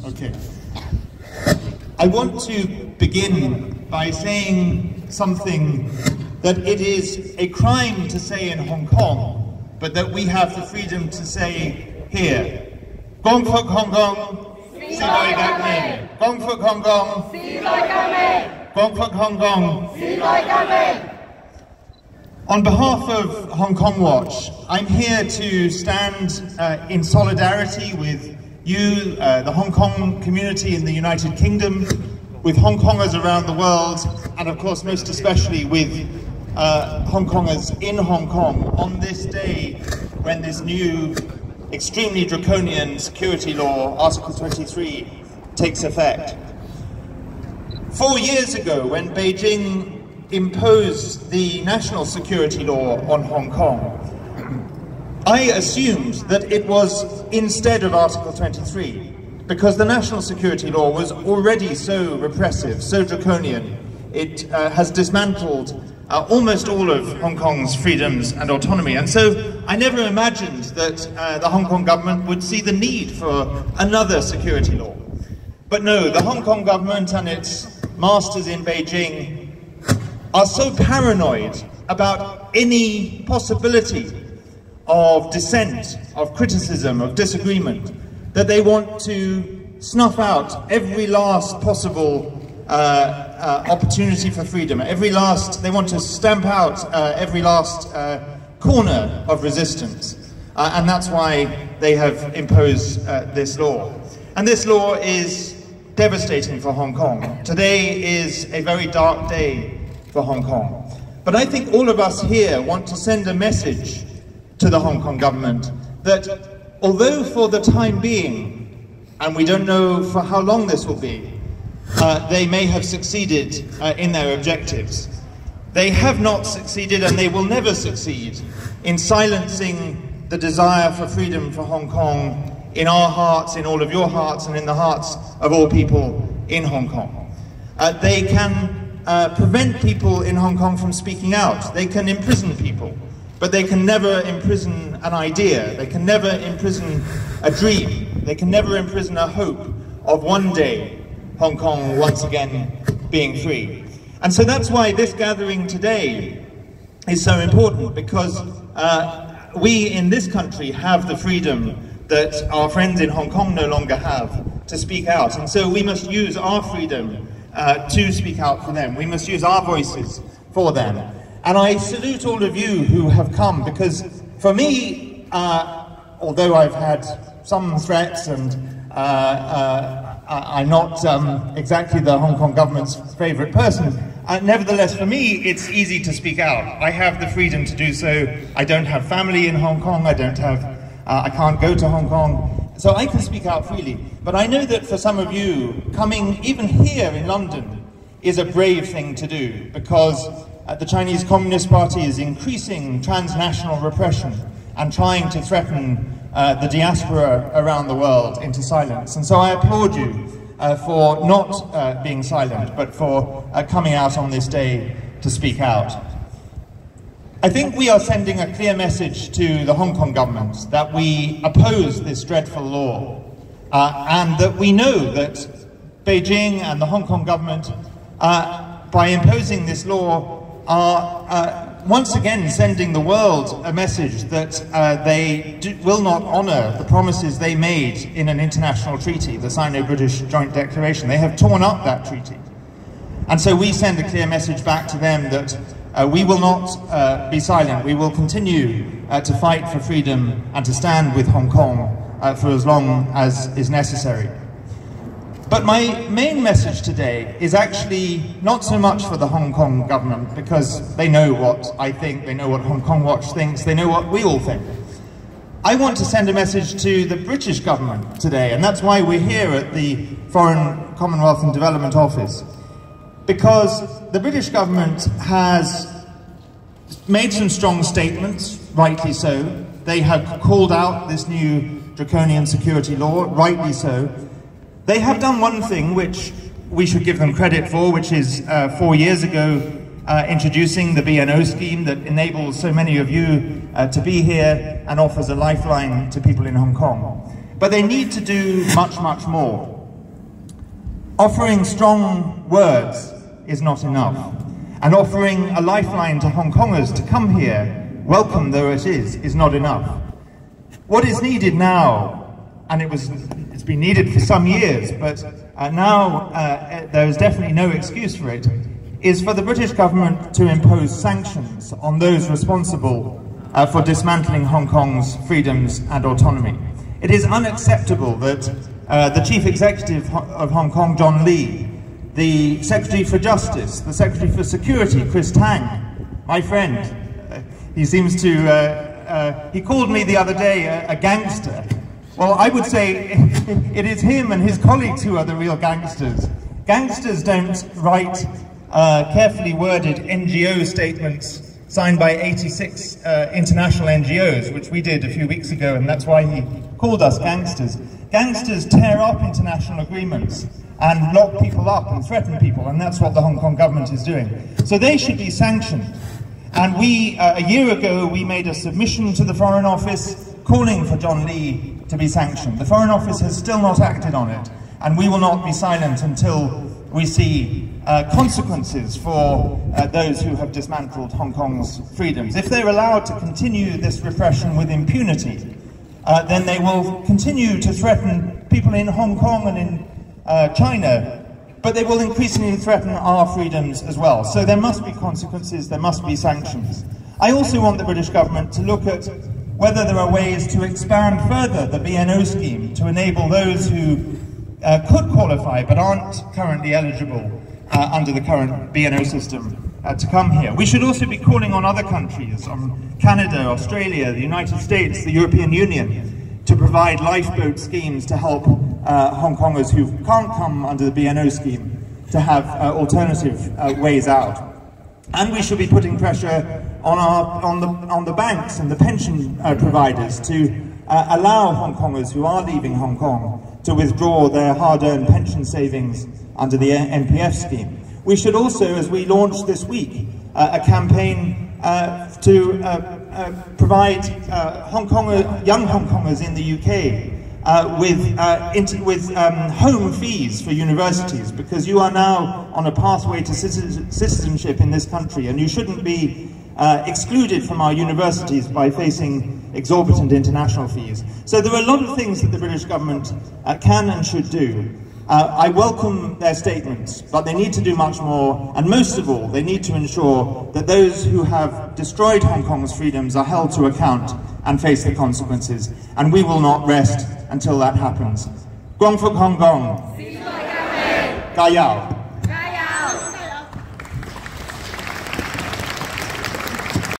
Okay. I want to begin by saying something that it is a crime to say in Hong Kong, but that we have the freedom to say here. Gong Phuk Hong Kong, Si Loi Gak Me. Gong Phuk Hong Kong, Si Loi Gak Me. Gong Phuk Hong Kong, Si Loi Gak Me. On behalf of Hong Kong Watch, I'm here to stand in solidarity with you, the Hong Kong community in the United Kingdom, with Hong Kongers around the world, and of course most especially with Hong Kongers in Hong Kong on this day when this new extremely draconian security law, Article 23, takes effect. 4 years ago, when Beijing imposed the national security law on Hong Kong, I assumed that it was instead of Article 23, because the national security law was already so repressive, so draconian. It has dismantled almost all of Hong Kong's freedoms and autonomy. And so I never imagined that the Hong Kong government would see the need for another security law. But no, the Hong Kong government and its masters in Beijing are so paranoid about any possibility of dissent, of criticism, of disagreement, that they want to snuff out every last possible opportunity for freedom, they want to stamp out every last corner of resistance. And that's why they have imposed this law. And this law is devastating for Hong Kong. Today is a very dark day for Hong Kong. But I think all of us here want to send a message to the Hong Kong government that although for the time being, and we don't know for how long this will be, they may have succeeded in their objectives, they have not succeeded and they will never succeed in silencing the desire for freedom for Hong Kong in our hearts, in all of your hearts, and in the hearts of all people in Hong Kong. They can prevent people in Hong Kong from speaking out. They can imprison people. But they can never imprison an idea, they can never imprison a dream, they can never imprison a hope of one day Hong Kong once again being free. And so that's why this gathering today is so important, because we in this country have the freedom that our friends in Hong Kong no longer have to speak out. And so we must use our freedom to speak out for them. We must use our voices for them. And I salute all of you who have come, because for me, although I've had some threats and I'm not exactly the Hong Kong government's favourite person, nevertheless for me it's easy to speak out. I have the freedom to do so. I don't have family in Hong Kong, I can't go to Hong Kong, so I can speak out freely. But I know that for some of you, coming even here in London is a brave thing to do, because the Chinese Communist Party is increasing transnational repression and trying to threaten the diaspora around the world into silence. And so I applaud you for not being silent, but for coming out on this day to speak out. I think we are sending a clear message to the Hong Kong government that we oppose this dreadful law, and that we know that Beijing and the Hong Kong government, by imposing this law, are once again sending the world a message that they will not honour the promises they made in an international treaty, the Sino-British Joint Declaration. They have torn up that treaty. And so we send a clear message back to them that we will not be silent. We will continue to fight for freedom and to stand with Hong Kong for as long as is necessary. But my main message today is actually not so much for the Hong Kong government, because they know what I think, they know what Hong Kong Watch thinks, they know what we all think. I want to send a message to the British government today, and that's why we're here at the Foreign, Commonwealth and Development Office. Because the British government has made some strong statements, rightly so. They have called out this new draconian security law, rightly so. They have done one thing which we should give them credit for, which is 4 years ago introducing the BNO scheme that enables so many of you to be here and offers a lifeline to people in Hong Kong. But they need to do much, much more. Offering strong words is not enough, and offering a lifeline to Hong Kongers to come here, welcome though it is not enough. What is needed now, and it's been needed for some years, but now there is definitely no excuse for it, is for the British government to impose sanctions on those responsible for dismantling Hong Kong's freedoms and autonomy. It is unacceptable that the Chief Executive of Hong Kong, John Lee, the Secretary for Justice, the Secretary for Security, Chris Tang, my friend, he seems to, he called me the other day a gangster. Well, I would say it is him and his colleagues who are the real gangsters. Gangsters don't write carefully worded NGO statements signed by 86 international NGOs, which we did a few weeks ago, and that's why he called us gangsters. Gangsters tear up international agreements and lock people up and threaten people, and that's what the Hong Kong government is doing. So they should be sanctioned. And we, a year ago, we made a submission to the Foreign Office calling for John Lee to be sanctioned. The Foreign Office has still not acted on it, and we will not be silent until we see consequences for those who have dismantled Hong Kong's freedoms. If they're allowed to continue this repression with impunity, then they will continue to threaten people in Hong Kong and in China, but they will increasingly threaten our freedoms as well. So there must be consequences, there must be sanctions. I also want the British government to look at whether there are ways to expand further the BNO scheme to enable those who could qualify but aren't currently eligible under the current BNO system to come here. We should also be calling on other countries, on Canada, Australia, the United States, the European Union, to provide lifeboat schemes to help Hong Kongers who can't come under the BNO scheme to have alternative ways out. And we should be putting pressure on the banks and the pension providers to allow Hong Kongers who are leaving Hong Kong to withdraw their hard-earned pension savings under the NPF scheme. We should also, as we launched this week, a campaign to provide young Hong Kongers in the UK with home fees for universities, because you are now on a pathway to citizenship in this country, and you shouldn't be excluded from our universities by facing exorbitant international fees. So there are a lot of things that the British government can and should do. I welcome their statements, but they need to do much more, and most of all, they need to ensure that those who have destroyed Hong Kong's freedoms are held to account and face the consequences, and we will not rest until that happens. Guang Fuk Hong Kong. Ga Yao.